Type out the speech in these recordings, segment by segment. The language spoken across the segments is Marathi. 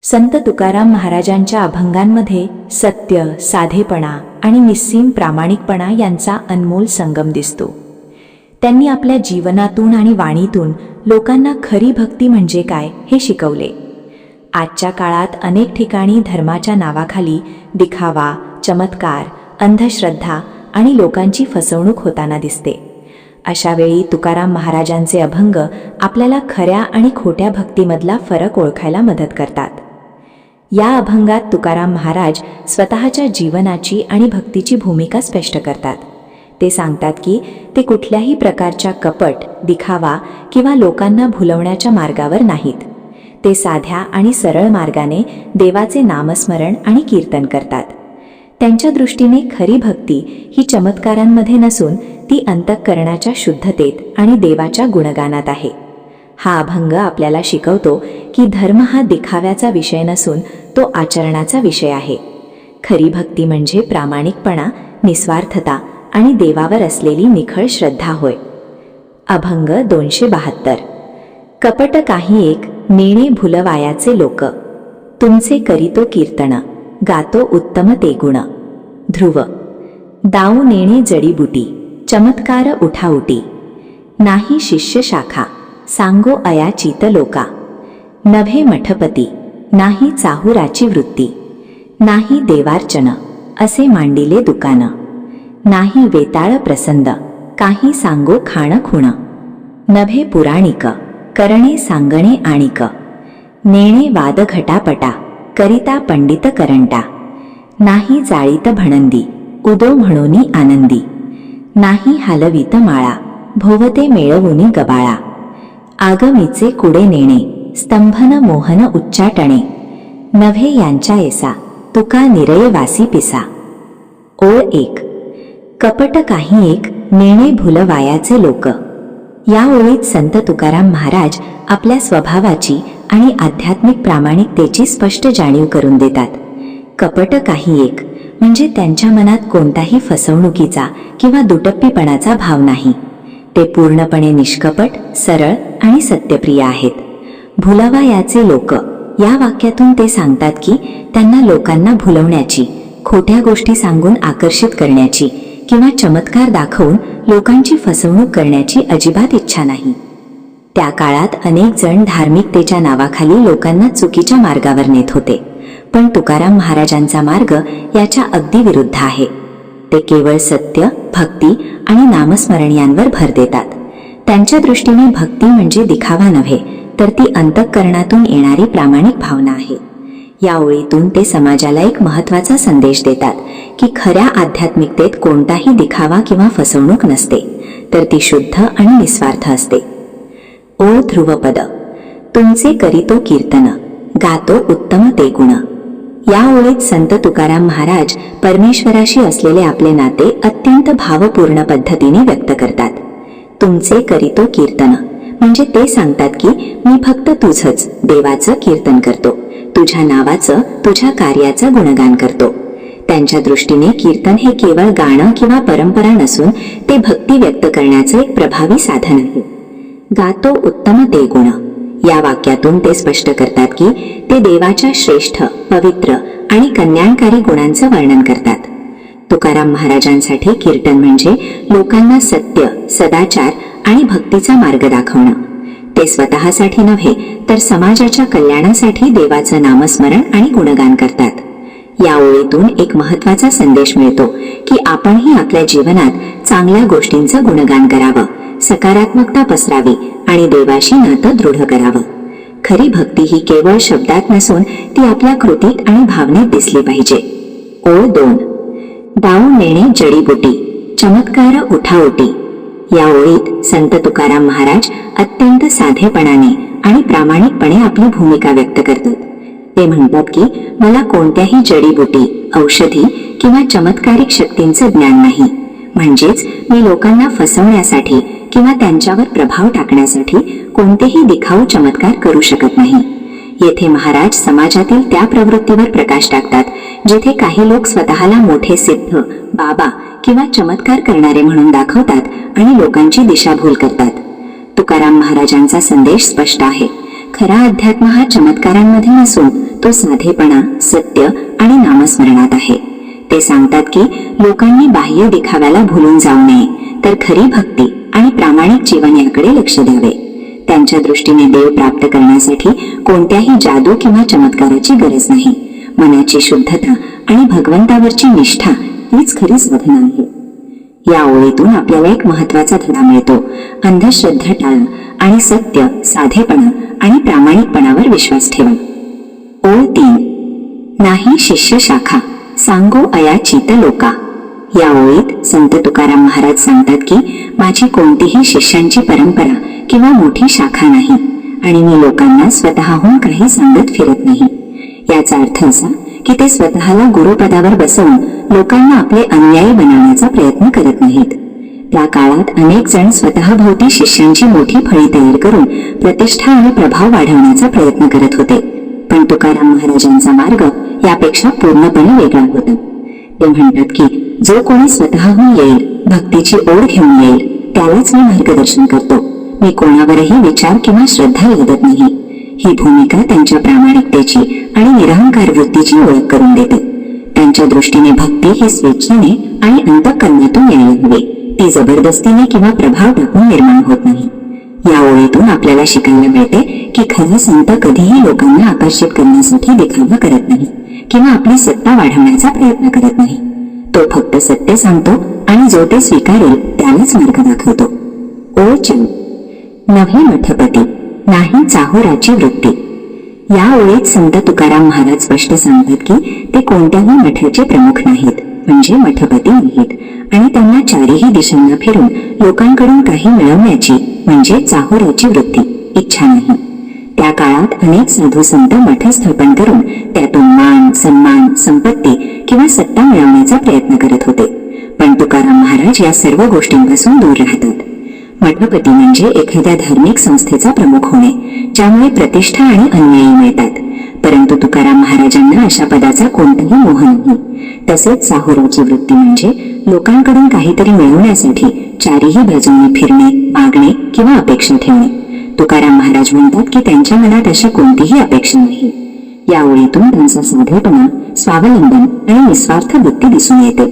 संत तुकाराम महाराजांच्या अभंगांमध्ये सत्य, साधेपणा आणि निस्सीम प्रामाणिकपणा यांचा अनमोल संगम दिसतो. त्यांनी आपल्या जीवनातून आणि वाणीतून लोकांना खरी भक्ती म्हणजे काय हे शिकवले. आजच्या काळात अनेक ठिकाणी धर्माच्या नावाखाली दिखावा, चमत्कार, अंधश्रद्धा आणि लोकांची फसवणूक होताना दिसते. अशा वेळी तुकाराम महाराजांचे अभंग आपल्याला खऱ्या आणि खोट्या भक्तीमधला फरक ओळखायला मदत करतात. या अभंगात तुकाराम महाराज स्वतःच्या जीवनाची आणि भक्तीची भूमिका स्पष्ट करतात. ते सांगतात की ते कुठल्याही प्रकारच्या कपट, दिखावा किंवा लोकांना भुलवण्याच्या मार्गावर नाहीत. ते साध्या आणि सरळ मार्गाने देवाचे नामस्मरण आणि कीर्तन करतात. त्यांच्या दृष्टीने खरी भक्ती ही चमत्कारांमध्ये नसून ती अंतःकरणाच्या शुद्धतेत आणि देवाच्या गुणगानात आहे. हा अभंग आपल्याला शिकवतो की धर्म हा दिखाव्याचा विषय नसून तो आचरणाचा विषय आहे. खरी भक्ती म्हणजे प्रामाणिकपणा, निस्वार्थता आणि देवावर असलेली निखळ श्रद्धा होय. अभंग 272. कपट काही एक नेणे भुलवायाचे लोक, तुमचे करीतो कीर्तन, गातो उत्तम ते गुण. ध्रुव. दाऊ नेणे जडीबुटी, चमत्कार उठाउटी, नाही शिष्य शाखा, सांगो अयाचित लोका. नभे मठपती, नाही चाहुराची वृत्ती, नाही देवार्चन, असे मांडिले दुकान. नाही वेताळ प्रसंद, काही सांगो खाण खुण. नभे पुराणिक, करणे सांगणे आणिक, नेणे वाद घटापटा, करिता पंडित करंटा. नाही जाळीत भणंदी, उदो म्हणूनी आनंदी, नाही हलवीत माळा, भोवते मेळवुनी गबाळा. आगमीचे कुडे नेणे, स्तंभन मोहन उच्चाटणे, नव्हे यांच्या एसा, तुका निरयवासी पिसा. ओळ 1. कपट काही एक नेणे भुलवायाचे लोक. या ओळीत संत तुकाराम महाराज आपल्या स्वभावाची आणि आध्यात्मिक प्रामाणिकतेची स्पष्ट जाणीव करून देतात. कपट काही एक म्हणजे त्यांच्या मनात कोणताही फसवणुकीचा किंवा दुटप्पीपणाचा भाव नाही. ते पूर्णपणे निष्कपट, सरळ आणि सत्यप्रिय आहेत. भुलवायाचे लोक या वाक्यातून ते सांगतात की त्यांना लोकांना भुलवण्याची, खोट्या गोष्टी सांगून आकर्षित करण्याची किंवा चमत्कार दाखवून लोकांची फसवणूक करण्याची अजिबात इच्छा नाही. त्या काळात अनेक जण धार्मिकतेच्या नावाखाली लोकांना चुकीच्या मार्गावर नेत होते, पण तुकाराम महाराजांचा मार्ग याच्या अगदी विरुद्ध आहे. ते केवळ सत्य, भक्ती आणि नामस्मरण यांवर भर देतात. त्यांच्या दृष्टीने भक्ती म्हणजे दिखावा नव्हे, तर ती अंतःकरणातून येणारी प्रामाणिक भावना आहे. या ओळीतून ते समाजाला एक महत्त्वाचा संदेश देतात की खऱ्या आध्यात्मिकतेत कोणताही दिखावा किंवा फसवणूक नसते, तर ती शुद्ध आणि निस्वार्थ असते. ओ ध्रुवपद. तुमचे करीतो कीर्तन, गातो उत्तम ते गुण. या ओळीत संत तुकाराम महाराज परमेश्वराशी असलेले आपले नाते अत्यंत भावपूर्ण पद्धतीने व्यक्त करतात. तुमचे करीतो कीर्तन म्हणजे ते सांगतात की मी फक्त तुझंच, देवाचं कीर्तन करतो, तुझ्या नावाचं, तुझ्या कार्याचं गुणगान करतो. त्यांच्या दृष्टीने कीर्तन हे केवळ गाणं किंवा परंपरा नसून ते भक्ती व्यक्त करण्याचं एक प्रभावी साधन आहे. गातो उत्तम ते गुण या वाक्यातून ते स्पष्ट करतात की ते देवाच्या श्रेष्ठ, पवित्र आणि कल्याणकारी गुणांचं वर्णन करतात. तुकाराम महाराजांसाठी कीर्तन म्हणजे लोकांना सत्य, सदाचार आणि भक्तीचा मार्ग दाखवणं. ते स्वतःसाठी नव्हे, तर समाजाच्या कल्याणासाठी देवाचं नामस्मरण आणि गुणगान करतात. या ओळीतून एक महत्त्वाचा संदेश मिळतो की आपणही आपल्या जीवनात चांगल्या गोष्टींचं गुणगान करावं, सकारात्मकता पसरावी आणि देवाशी नातं दृढ करावं. खरी भक्ती ही केवळ शब्दात नसून ती आपल्या कृतीत आणि भावनेत दिसली पाहिजे. ओळ 2. दाऊ नेणे जडीबुटी, चमत्कार उठाउटी. या ओळीत संत तुकाराम महाराज अत्यंत साधेपणाने आणि प्रामाणिकपणे आपली भूमिका व्यक्त करतात. ते म्हणतात की मला कोणत्याही जडीबुटी, औषधी किंवा चमत्कारिक शक्तींचं ज्ञान नाही, म्हणजेच मी लोकांना फसवण्यासाठी किंवा त्यांच्यावर प्रभाव टाकण्यासाठी कोणतेही दिखाऊ चमत्कार करू शकत नाही. येथे महाराज समाजातील त्या प्रवृत्तीवर प्रकाश टाकतात जिथे काही लोक स्वतःला मोठे सिद्ध, बाबा किंवा चमत्कार करणारे म्हणून दाखवतात आणि लोकांची दिशाभूल करतात. तुकाराम महाराजांचा संदेश स्पष्ट आहे. खरा अध्यात्म हा चमत्कारांमध्ये नसून तो साधेपणा, सत्य आणि नामस्मरणात आहे. ते सांगतात की लोकांनी बाह्य दिखाव्याला भुलून जाऊ नये, तर खरी भक्ती आणि प्रामाणिक जीवन याकडे लक्ष द्यावे. त्यांच्या दृष्टीने देव प्राप्त करण्यासाठी कोणत्याही जादू किंवा चमत्काराची गरज नाही. मनाची शुद्धता आणि भगवंतावरची निष्ठा हीच खरी साधना आहे. या ओळीतून आपल्याला एक महत्वाचा धडा मिळतो. अंधश्रद्धा टाळा आणि सत्य, साधेपणा आणि प्रामाणिकपणावर विश्वास ठेवा. ओळ 3. नाही शिष्य शाखा सांगो अया चित लोका. या ओळीत संत तुकाराम महाराज सांगतात की माझी कोणतीही शिष्यांची परंपरा किंवा मोठी शाखा नाही आणि मी लोकांना स्वतःहून काही सांगत फिरत नाही. याचा अर्थ असा की ते स्वतःला गुरुपदावर बसवून लोकांना आपले अनुयायी बनवण्याचा प्रयत्न करत नाहीत. त्या काळात अनेक जण स्वतःभोवती शिष्यांची मोठी फळी तयार करून प्रतिष्ठा आणि प्रभाव वाढवण्याचा प्रयत्न करत होते. पण तुकाराम महाराजांचा मार्ग यापेक्षा पूर्णपणे वेगळा होता. ते म्हणतात की जो कोणी स्वतःहून येईल, भक्तीची ओढ घेऊन येईल, त्यालाच मी मार्गदर्शन करतो. मी कोणावरही विचार किंवा श्रद्धा लादत नाही. ही भूमिका त्यांच्या प्रामाणिकतेची आणि निरहंकार वृत्तीची ओळख करून देते. त्यांच्या दृष्टीने भक्ती ही स्वेच्छेने आणि अंतःकरणातून यायला हवी. ती जबरदस्तीने किंवा प्रभाव टाकून निर्माण होत नाही. या ओळीतून आपल्याला शिकायला मिळते की खरा संत कधीही लोकांना आकर्षित करण्यासाठी दिखावा करत नाही किंवा आपली सत्ता वाढवण्याचा प्रयत्न करत नाही. तो फक्त सत्य सांगतो आणि जो ते स्वीकारेल त्यालाच मार्ग दाखवतो. ओळ 4. नव्हे मठपती नाही चाहुराची वृत्ती. या ओळीत संत तुकाराम महाराज स्पष्ट सांगतात की ते कोणत्याही मठाचे प्रमुख नाहीत, म्हणजे मठपती नाहीत आणि त्यांना चारही दिशांना फिरून लोकांकडून काही मिळवण्याची म्हणजे चाहुराची वृत्ती, इच्छा नाही. त्या काळात अनेक साधू संत मठ स्थापन करून त्यातून मान, सन्मान, संपत्ती किंवा सत्ता मिळवण्याचा प्रयत्न करत होते. पण तुकाराम महाराज या सर्व गोष्टींपासून दूर राहतात. मठपती म्हणजे एखाद्या धार्मिक संस्थेचा प्रमुख होणे, ज्यामुळे प्रतिष्ठा आणि अनुयायी मिळतात. परंतु तुकाराम महाराजांना अशा पदाचा कोणताही मोह नाही. तसेच चाहुराची वृत्ती म्हणजे लोकांकडून काहीतरी मिळवण्यासाठी चारही बाजूंनी फिरणे, मागणे किंवा अपेक्षा ठेवणे. तुकाराम महाराज म्हणतात की त्यांच्या मनात अशी कोणतीही अपेक्षा नाही. या ओळीतून त्यांचा साधेपणा, स्वावलंबन आणि निस्वार्थ वृत्ती दिसून येते.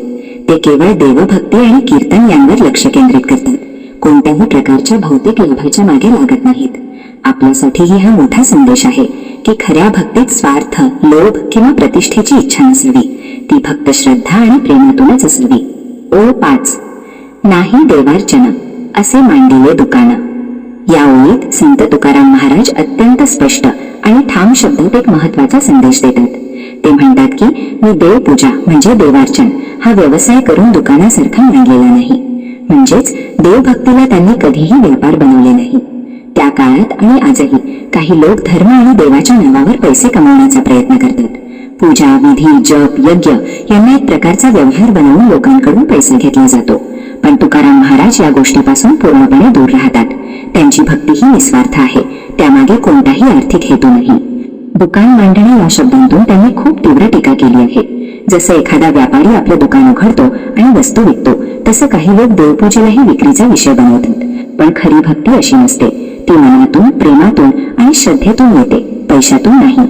ते केवळ देवभक्ती आणि कीर्तन यांवर लक्ष केंद्रित करतात. कोणत्याही प्रकारच्या भौतिक लाभाच्या मागे लागत नाहीत. आपल्यासाठीही हा मोठा संदेश आहे की खऱ्या भक्तीत स्वार्थ, लोभ किंवा प्रतिष्ठेची इच्छा नसावी. ती फक्त श्रद्धा आणि प्रेमातूनच असावी. ओळ 5. नाही देवार्चना असे मांडिले दुकान. या ओळीत संत तुकाराम महाराज अत्यंत स्पष्ट आणि ठाम शब्दात एक महत्वाचा संदेश देतात. ते म्हणतात की मी देवपूजा म्हणजे देवार्चन हा व्यवसाय करून दुकानासारखा मांडलेला नाही. म्हणजेच देवभक्तीला त्यांनी कधीही व्यापार बनवले नाही. त्या काळात आणि आजही काही लोक धर्म आणि देवाच्या नावावर पैसे कमवण्याचा प्रयत्न करतात. पूजा, विधी, जप, यज्ञ यांना एक प्रकारचा व्यवहार बनवून लोकांकडून पैसा घेतला जातो. पण तुकाराम महाराज या गोष्टीपासून पूर्णपणे दूर राहतात. त्यांची भक्ती ही निस्वार्थ आहे, त्यामागे कोणताही आर्थिक हेतू नाही. दुकान मांडणे या शब्दांतून त्यांनी खूप तीव्र टीका केली आहे. जसे एखादा व्यापारी आपलं दुकान उघडतो आणि वस्तू विकतो, तसं काही लोक देवपूजेलाही विक्रीचा विषय बनवतात. पण खरी भक्ती अशी नसते. ती मनातून, प्रेमातून आणि श्रद्धेतून येते, पैशातून नाही.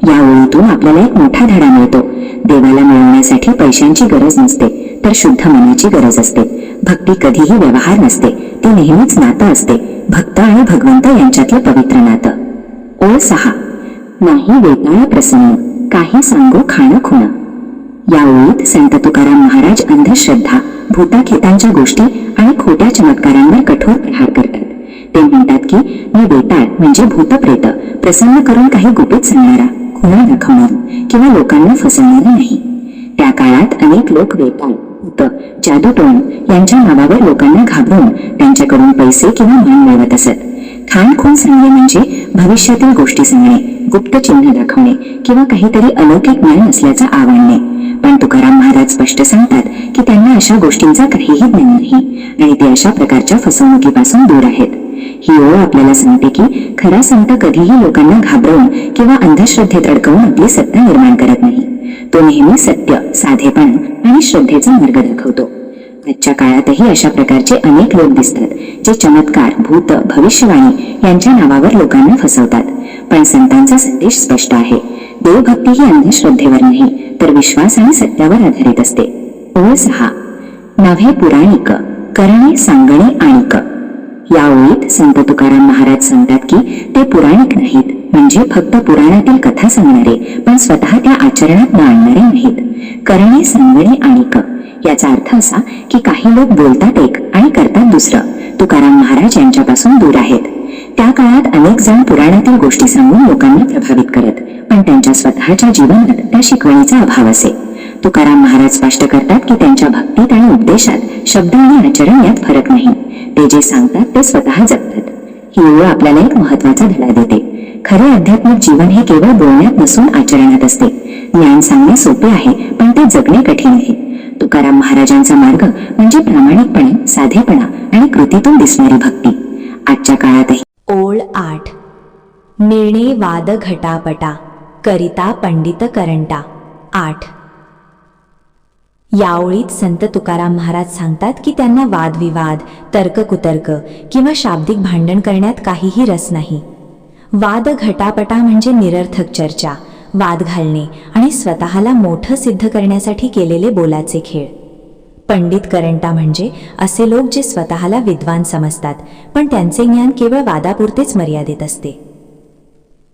या ओळीतून आपल्याला एक मोठा धडा मिळतो. देवाला मिळवण्यासाठी पैशांची गरज नसते, तर शुद्ध मनाची गरज असते. भक्ती कधीही व्यवहार नसते, ती नेहमीच नातं असते, भक्त आणि भगवंत यांच्यातलं पवित्र नातं. ओळ 6. नाही वेताळ प्रसन्न काही सांगू खाणं खुणं. या ओळीत संत तुकाराम महाराज अंधश्रद्धा, भूताखेतांच्या गोष्टी आणि खोट्या चमत्कारांवर कठोर प्रहार करतात. ते म्हणतात की मी वेताळ म्हणजे भूतप्रेत प्रसन्न करून काही गुपित सांगणारा, खुणा दाखवणारा किंवा लोकांना फसवणारा नाही. त्या काळात अनेक लोक वेताळ, भूत, जादूटोण यांच्या नावावर लोकांना घाबरून त्यांच्याकडून पैसे किंवा मान मिळवत असत. खाण खून सांगणे म्हणजे भविष्यातील गोष्टी सांगणे, गुप्त चिन्ह दाखवणे किंवा काहीतरी अलौकिक ज्ञान असल्याचं आवडणे. पण तुकाराम महाराज स्पष्ट सांगतात की त्यांना अशा गोष्टींचा काहीही ज्ञान नाही आणि ते अशा प्रकारच्या फसवणुकीपासून दूर आहेत. ही ओळ आपल्याला सांगते की खरा संत कधीही लोकांना घाबरवून किंवा अंधश्रद्धेत अडकवून आपली सत्ता निर्माण करत नाही. तो नेहमी सत्य, साधेपणा आणि श्रद्धेचा मार्ग दाखवतो. आजच्या काळातही अशा प्रकारचे अनेक लोक दिसतात जे चमत्कार, भूत, भविष्यवाणी यांच्या नावावर लोकांना फसवतात. पण संतांचा संदेश स्पष्ट आहे. देवभक्ती ही अंधश्रद्धेवर नाही तर विश्वास आणि सत्यावर आधारित असते. ओळ 6. नव्हे पुराणिक, करणे सांगणे आणिक. या ओळीत संत तुकाराम महाराज सांगतात की ते पुराणिक नाहीत, म्हणजे फक्त पुराणातील कथा सांगणारे, पण स्वतः त्या आचरणात न आणणारे नाहीत. करणे सांगणे आणिक याचा अर्थ असा की काही लोक बोलतात एक आणि करतात दुसरं. तुकाराम महाराज यांच्यापासून दूर आहेत. त्या काळात अनेक जण पुराणातील गोष्टी सांगून लोकांना प्रभावित करत, पण त्यांच्या स्वतःच्या जीवनात त्या शिकवणीचा अभाव असे. तुकाराम महाराज स्पष्ट करतात की त्यांच्या भक्तीत आणि उपदेशात शब्द आणि आचरण यात फरक नाही. ते जे सांगतात ते स्वतः जगतात. ही ओळ आपल्याला एक महत्वाचा धडा देते. खरे आध्यात्मिक जीवन हे केवळ बोलण्यात नसून आचरणात असते. ज्ञान सांगणे सोपे आहे, पण ते जगणे कठीण आहे. तुकाराम महाराजांचा मार्ग म्हणजे प्रामाणिकपणे, साधेपणा आणि कृतीतून दिसणारी भक्ती. आजच्या काळातही. ओळ 8. मिळणे वाद घटापटा, करिता पंडित करंटा. 8. या ओळीत संत तुकाराम महाराज सांगतात की त्यांना वादविवाद, तर्ककुतर्क किंवा शाब्दिक भांडण करण्यात काहीही रस नाही. वाद घटापटा म्हणजे निरर्थक चर्चा, वाद घालणे आणि स्वतःला मोठं सिद्ध करण्यासाठी केलेले बोलाचे खेळ. पंडित करंटा म्हणजे असे लोक जे स्वतःला विद्वान समजतात, पण त्यांचे ज्ञान केवळ वादापुरतेच मर्यादित असते.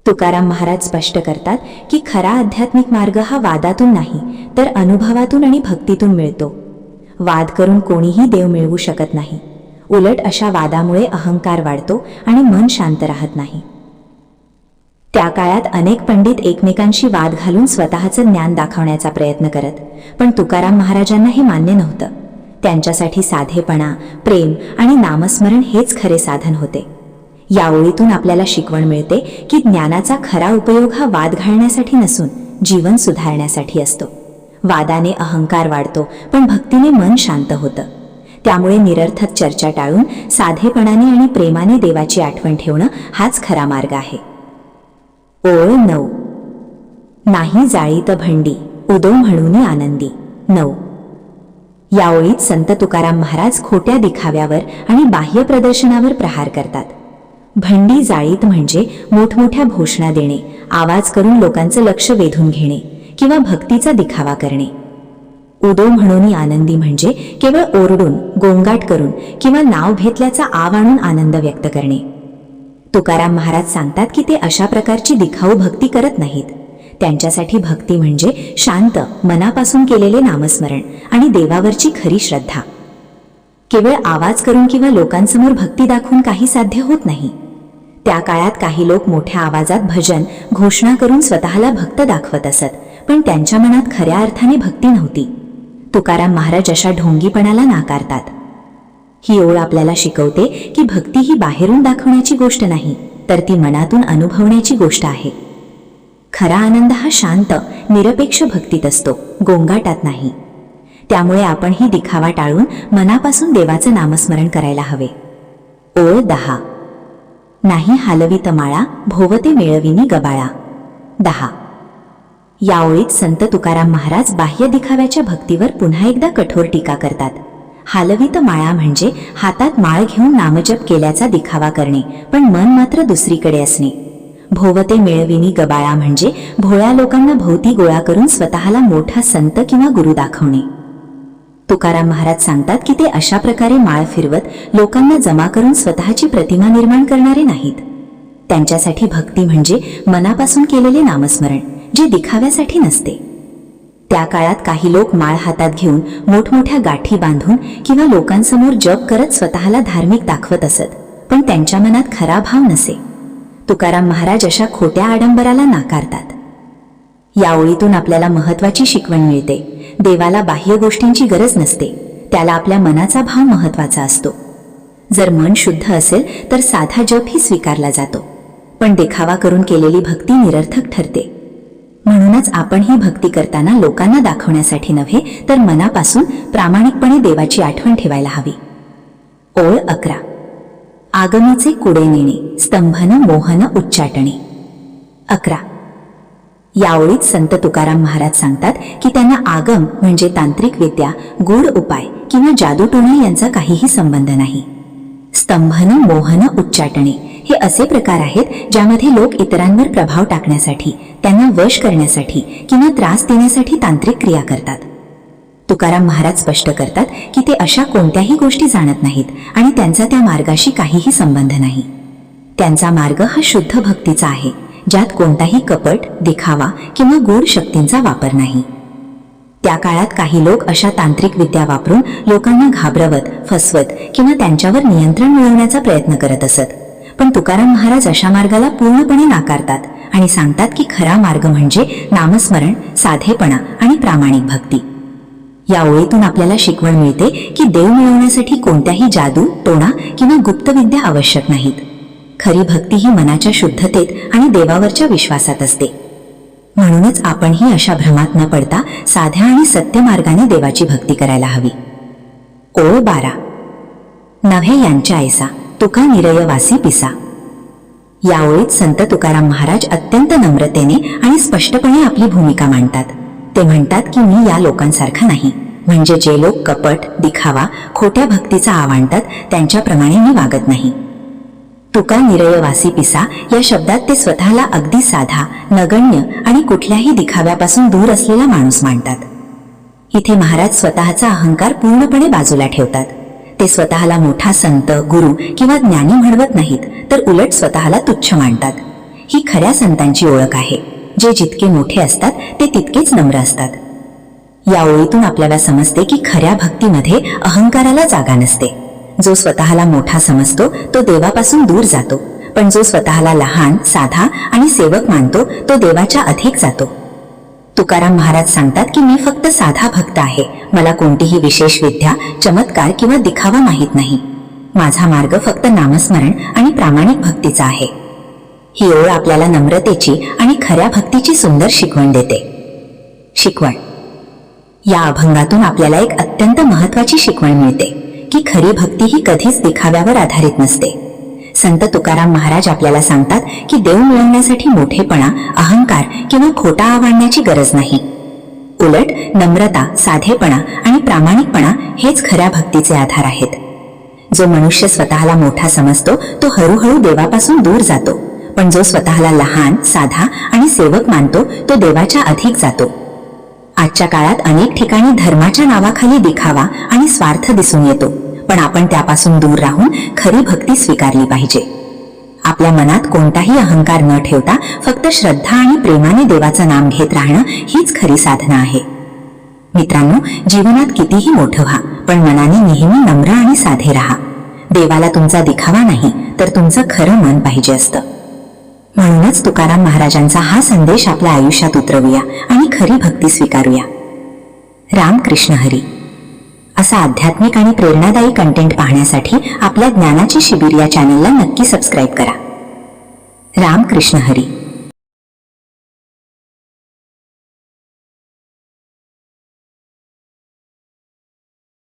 तुकाराम महाराज स्पष्ट करतात की खरा आध्यात्मिक मार्ग हा वादातून नाही तर अनुभवातून आणि भक्तीतून मिळतो. वाद करून कोणीही देव मिळवू शकत नाही. उलट अशा वादामुळे अहंकार वाढतो आणि मन शांत राहत नाही. त्या काळात अनेक पंडित एकमेकांशी वाद घालून स्वतःचं ज्ञान दाखवण्याचा प्रयत्न करत, पण तुकाराम महाराजांना हे मान्य नव्हतं. त्यांच्यासाठी साधेपणा, प्रेम आणि नामस्मरण हेच खरे साधन होते. या ओळीतून आपल्याला शिकवण मिळते की ज्ञानाचा खरा उपयोग हा वाद घालण्यासाठी नसून जीवन सुधारण्यासाठी असतो. वादाने अहंकार वाढतो, पण भक्तीने मन शांत होतं. त्यामुळे निरर्थक चर्चा टाळून साधेपणाने आणि प्रेमाने देवाची आठवण ठेवणं हाच खरा मार्ग आहे. ओळ 9. नाही जाळीत भंडी, उदो म्हणून आनंदी. 9. या ओळीत संत तुकाराम महाराज खोट्या दिखाव्यावर आणि बाह्य प्रदर्शनावर प्रहार करतात. भंडी जाळीत म्हणजे मोठमोठ्या घोषणा देणे, आवाज करून लोकांचं लक्ष वेधून घेणे किंवा भक्तीचा दिखावा करणे. उदो म्हणून आनंदी म्हणजे केवळ ओरडून, गोंगाट करून किंवा नाव घेतल्याचा आव आणून आनंद व्यक्त करणे. तुकाराम महाराज सांगतात की ते अशा प्रकारची दिखाऊ भक्ती करत नाहीत. त्यांच्यासाठी भक्ती म्हणजे शांत, मनापासून केलेले नामस्मरण आणि देवावरची खरी श्रद्धा. केवळ आवाज करून किंवा लोकांसमोर भक्ती दाखवून काही साध्य होत नाही. त्या काळात काही लोक मोठ्या आवाजात भजन, घोषणा करून स्वतःला भक्त दाखवत असत, पण त्यांच्या मनात खऱ्या अर्थाने भक्ती नव्हती. तुकाराम महाराज अशा ढोंगीपणाला नाकारतात. ही ओळ आपल्याला शिकवते की भक्ती ही बाहेरून दाखवण्याची गोष्ट नाही, तर ती मनातून अनुभवण्याची गोष्ट आहे. खरा आनंद हा शांत, निरपेक्ष भक्तीत असतो, गोंगाटात नाही. त्यामुळे आपण ही दिखावा टाळून मनापासून देवाचं नामस्मरण करायला हवे. ओळ 10. नाही हालवित माळा, भोवते मिळविनी गबाळा. 10. या ओळीत संत तुकाराम महाराज बाह्य दिखाव्याच्या भक्तीवर पुन्हा एकदा कठोर टीका करतात. हालवित माळा म्हणजे हातात माळ घेऊन नामजप केल्याचा दिखावा करणे, पण मन मात्र दुसरीकडे असणे. भोवते मिळविनी गबाळा म्हणजे भोळ्या लोकांना भोवती गोळा करून स्वतःला मोठा संत किंवा गुरु दाखवणे. तुकाराम महाराज सांगतात की ते अशा प्रकारे माळ फिरवत लोकांना जमा करून स्वतःची प्रतिमा निर्माण करणारे नाहीत. त्यांच्यासाठी भक्ती म्हणजे मनापासून केलेले नामस्मरण, जे दिखाव्यासाठी नसते. त्या काळात काही लोक माळ हातात घेऊन मोठमोठ्या गाठी बांधून किंवा लोकांसमोर जप करत स्वतःला धार्मिक दाखवत असत, पण त्यांच्या मनात खरा भाव नसे. तुकाराम महाराज अशा खोट्या आडंबराला नाकारतात. या ओळीतून आपल्याला महत्वाची शिकवण मिळते. देवाला बाह्य गोष्टींची गरज नसते, त्याला आपल्या मनाचा भाव महत्वाचा असतो. जर मन शुद्ध असेल तर साधा जप ही स्वीकारला जातो, पण देखावा करून केलेली भक्ती निरर्थक ठरते. म्हणूनच आपण ही भक्ती करताना लोकांना दाखवण्यासाठी नव्हे तर मनापासून प्रामाणिकपणे देवाची आठवण ठेवायला हवी. ओळ 11. आगमीचे कुडे नेणे, स्तंभन मोहन उच्चाटणे. 11. या ओळीत संत तुकाराम महाराज सांगतात की त्यांना आगम म्हणजे तांत्रिक विद्या, गूढ उपाय किंवा जादूटोणे यांचा काहीही संबंध नाही. स्तंभन, मोहन, उच्चाटणे हे असे प्रकार आहेत ज्यामध्ये लोक इतरांवर प्रभाव टाकण्यासाठी, त्यांना वश करण्यासाठी किंवा त्रास देण्यासाठी तांत्रिक क्रिया करतात. तुकाराम महाराज स्पष्ट करतात की ते अशा कोणत्याही गोष्टी जाणत नाहीत आणि त्यांचा त्या मार्गाशी काहीही संबंध नाही. त्यांचा मार्ग हा शुद्ध भक्तीचा आहे, ज्यात कोणताही कपट, दिखावा किंवा गूढ शक्तींचा वापर नाही. त्या काळात काही लोक अशा तांत्रिक विद्या वापरून लोकांना घाबरवत, फसवत किंवा त्यांच्यावर नियंत्रण मिळवण्याचा प्रयत्न करत असत. पण तुकाराम महाराज अशा मार्गाला पूर्णपणे नाकारतात आणि सांगतात की खरा मार्ग म्हणजे नामस्मरण, साधेपणा आणि प्रामाणिक भक्ती. या ओळीतून आपल्याला शिकवण मिळते की देव मिळवण्यासाठी कोणत्याही जादू, टोणा किंवा गुप्तविद्या आवश्यक नाहीत. खरी भक्ती ही मनाच्या शुद्धतेत आणि देवावरच्या विश्वासात असते. म्हणूनच आपणही अशा भ्रमात न पडता साध्या आणि सत्य मार्गाने देवाची भक्ती करायला हवी. ओळ 12. नव्हे यांच्या ऐसा तुका निरयवासी पिसा. या ओळीत संत तुकाराम महाराज अत्यंत नम्रतेने आणि स्पष्टपणे आपली भूमिका मांडतात. ते म्हणतात की मी या लोकांसारखा नाही, म्हणजे जे लोक कपट, दिखावा, खोट्या भक्तीचा आव आणतात त्यांच्याप्रमाणे मी वागत नाही. तुका निरयवासी पिसा या शब्दात ते स्वतःला अगदी साधा, नगण्य आणि कुठल्याही दिखाव्यापासून दूर असलेला माणूस मांडतात. इथे महाराज स्वतःचा अहंकार पूर्णपणे बाजूला ठेवतात. ते स्वतःला मोठा संत, गुरु किंवा ज्ञानी म्हणवत नाहीत, तर उलट स्वतःला तुच्छ मानतात. ही खऱ्या संतांची ओळख आहे. जे जितके मोठे असतात ते तितकेच नम्र असतात. या ओळीतून आपल्याला समजते की खऱ्या भक्तीमध्ये अहंकाराला जागा नसते. जो स्वतःला मोठा समजतो तो देवापासून दूर जातो, पण जो स्वतःला लहान, साधा आणि सेवक मानतो तो देवाच्या अधिक जातो. तुकाराम महाराज सांगतात की मी फक्त साधा भक्त आहे. मला कोणतीही विशेष विद्या, चमत्कार किंवा दिखावा माहीत नाही. माझा मार्ग फक्त नामस्मरण आणि प्रामाणिक भक्तीचा आहे. ही ओळ आपल्याला नम्रतेची आणि खऱ्या भक्तीची सुंदर शिकवण देते. शिकवण. या अभंगातून आपल्याला एक अत्यंत महत्वाची शिकवण मिळते की खरी भक्ती ही कधीच दिखाव्यावर आधारित नसते. संत तुकाराम महाराज आपल्याला सांगतात की देव मिळवण्यासाठी मोठेपणा, अहंकार किंवा खोटा आव आणण्याची गरज नाही. उलट नम्रता, साधेपणा आणि प्रामाणिकपणा हेच खऱ्या भक्तीचे आधार आहेत. जो मनुष्य स्वतःला मोठा समजतो तो हळूहळू देवापासून दूर जातो, पण जो स्वतःला लहान, साधा आणि सेवक मानतो तो देवाच्या अधिक जातो. आजच्या काळात अनेक ठिकाणी धर्माच्या नावाखाली दिखावा आणि स्वार्थ दिसून येतो, पण आपण त्यापासून दूर राहून खरी भक्ती स्वीकारली पाहिजे. आपल्या मनात कोणताही अहंकार न ठेवता फक्त श्रद्धा आणि प्रेमाने देवाचं नाम घेत राहणं हीच खरी साधना आहे. मित्रांनो, जीवनात कितीही मोठं व्हा, पण मनाने नेहमी नम्र आणि साधे राहा. देवाला तुमचा दिखावा नाही, तर तुमचं खरं मन पाहिजे असतं. म्हणूनच तुकाराम महाराजांचा हा संदेश आपल्या आयुष्यात उतरवूया आणि खरी भक्ती स्वीकारूया. रामकृष्ण हरी. असा आध्यात्मिक आणि प्रेरणादायी कंटेंट पाहण्यासाठी आपल्या ज्ञानाची शिबिर या चॅनलला नक्की सबस्क्राईब करा. रामकृष्ण हरी.